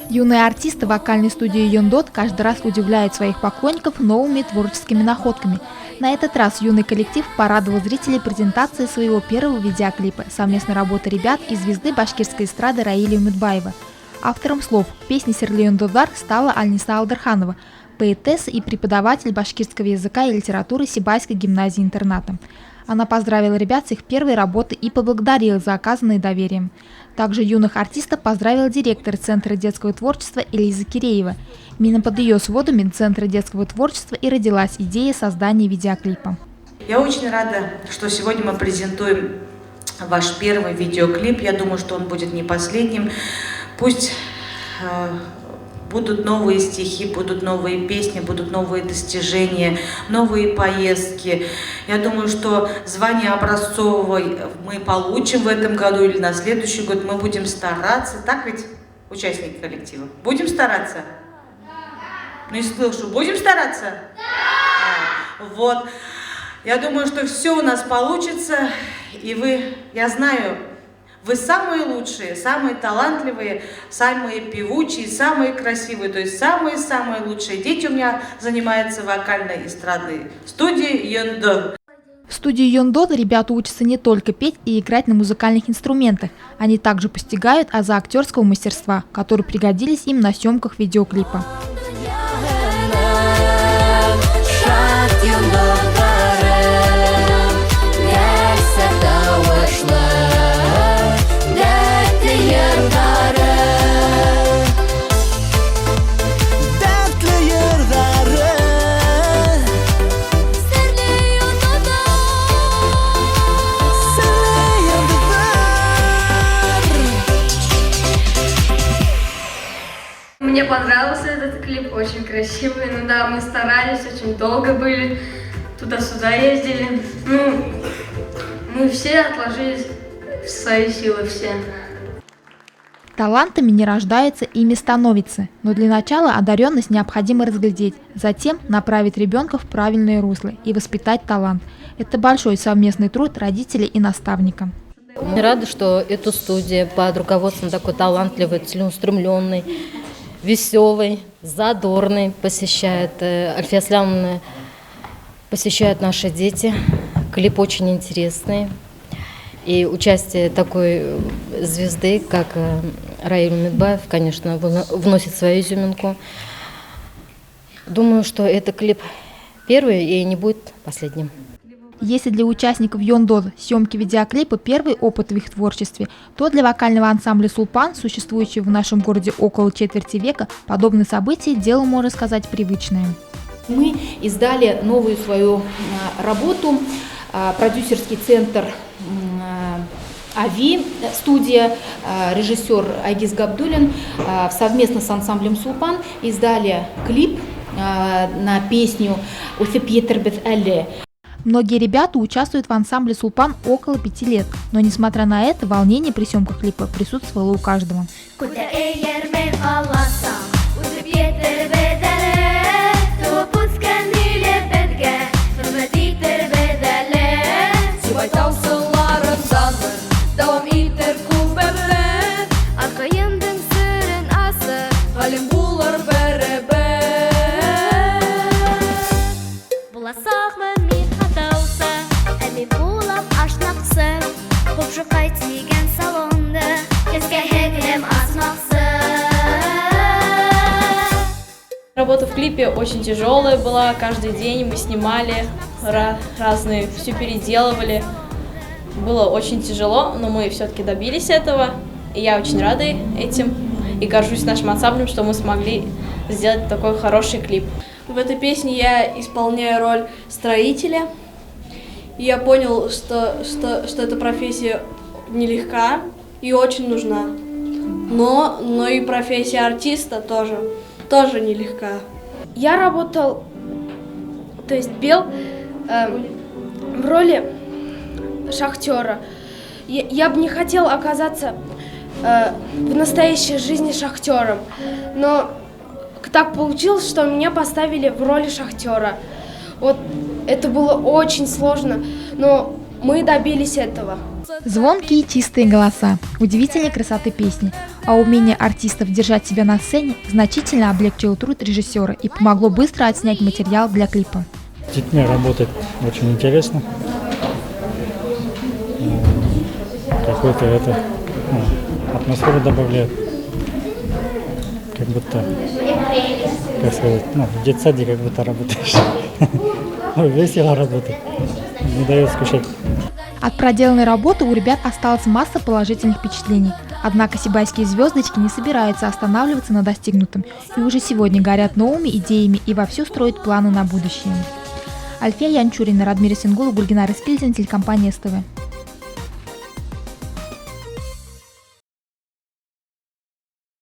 Юные артисты вокальной студии Йондот каждый раз удивляют своих поклонников новыми творческими находками. На этот раз юный коллектив порадовал зрителей презентацией своего первого видеоклипа совместной работы ребят и звезды башкирской эстрады Раиля Умедбаева. Автором слов песни «Серле Йондодар» стала Альниса Алдырханова, поэтесса и преподаватель башкирского языка и литературы Сибайской гимназии-интерната. Она поздравила ребят с их первой работой и поблагодарила за оказанное доверие. Также юных артистов поздравил директор Центра детского творчества Элиза Киреева. Именно под ее сводами Центра детского творчества и родилась идея создания видеоклипа. Я очень рада, что сегодня мы презентуем ваш первый видеоклип. Я думаю, что он будет не последним. Пусть будут новые стихи, будут новые песни, будут новые достижения, новые поездки. Я думаю, что звание образцового мы получим в этом году или на следующий год. Мы будем стараться. Так ведь, участники коллектива? Будем стараться? Не слышу. Будем стараться? Да! Вот. Я думаю, что все у нас получится. И вы, я знаю, вы самые лучшие, самые талантливые, самые певучие, самые красивые, то есть самые-самые лучшие. Дети у меня занимаются вокальной эстрадной студией Йондот. В студии Йондот ребята учатся не только петь и играть на музыкальных инструментах. Они также постигают азы актерского мастерства, которые пригодились им на съемках видеоклипа. Мне понравился этот клип, очень красивый. Ну да, мы старались, очень долго были, туда-сюда ездили. Ну, мы все отложили свои силы, все. Талантами не рождаются, ими становятся. Но для начала одаренность необходимо разглядеть, затем направить ребенка в правильное русло и воспитать талант. Это большой совместный труд родителей и наставника. Мы рады, что эта студия под руководством такой талантливой, целеустремленной, веселый, задорный посещает. Альфия Аслямовна посещают наши дети. Клип очень интересный. И участие такой звезды, как Раиль Умедбаев, конечно, вносит свою изюминку. Думаю, что это клип первый и не будет последним. Если для участников Йондот съемки видеоклипа первый опыт в их творчестве, то для вокального ансамбля «Сулпан», существующего в нашем городе около четверти века, подобные события – дело, можно сказать, привычное. Мы издали новую свою работу, продюсерский центр «Ави», студия, режиссер Айгиз Габдуллин совместно с ансамблем «Сулпан» издали клип на песню «Уфип Етербет Алле». Многие ребята участвуют в ансамбле «Сулпан» около 5 лет, но несмотря на это, волнение при съемках клипа присутствовало у каждого. Работа в клипе очень тяжелая была, каждый день мы снимали разные, все переделывали. Было очень тяжело, но мы все-таки добились этого, и я очень рада этим, и горжусь нашим ансамблем, что мы смогли сделать такой хороший клип. В этой песне я исполняю роль строителя, и я понял, что эта профессия нелегка и очень нужна, но и профессия артиста тоже нелегка. Я работал, то есть пел в роли шахтера. Я бы не хотел оказаться в настоящей жизни шахтером, но так получилось, что меня поставили в роли шахтера. Вот это было очень сложно, но мы добились этого. Звонкие чистые голоса, удивительной красоты песни, а умение артистов держать себя на сцене значительно облегчило труд режиссера и помогло быстро отснять материал для клипа. С детьми работать очень интересно. Какой-то атмосферу добавляет. Как будто, как сказать, в детсаде как будто работаешь. Весело работать, не дает скучать. От проделанной работы у ребят осталась масса положительных впечатлений. Однако сибайские звездочки не собираются останавливаться на достигнутом и уже сегодня горят новыми идеями и вовсю строят планы на будущее. Альфия Янчурина, Радмир Сингул, Гульгинар Искильзин, телекомпания СТВ.